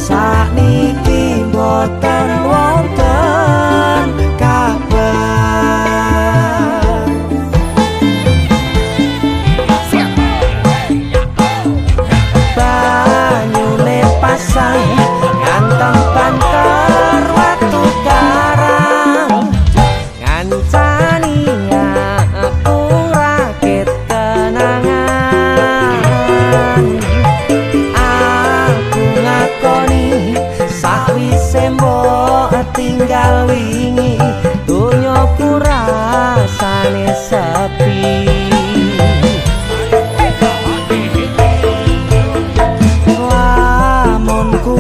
sakniki boten wonten kabar. Banyune pasang ganteng banter watu karang ngancani aku rakit kenangan. Aku ngakoni sakwise mbok tinggal wingi donyaku rasane sepi. Lamun ku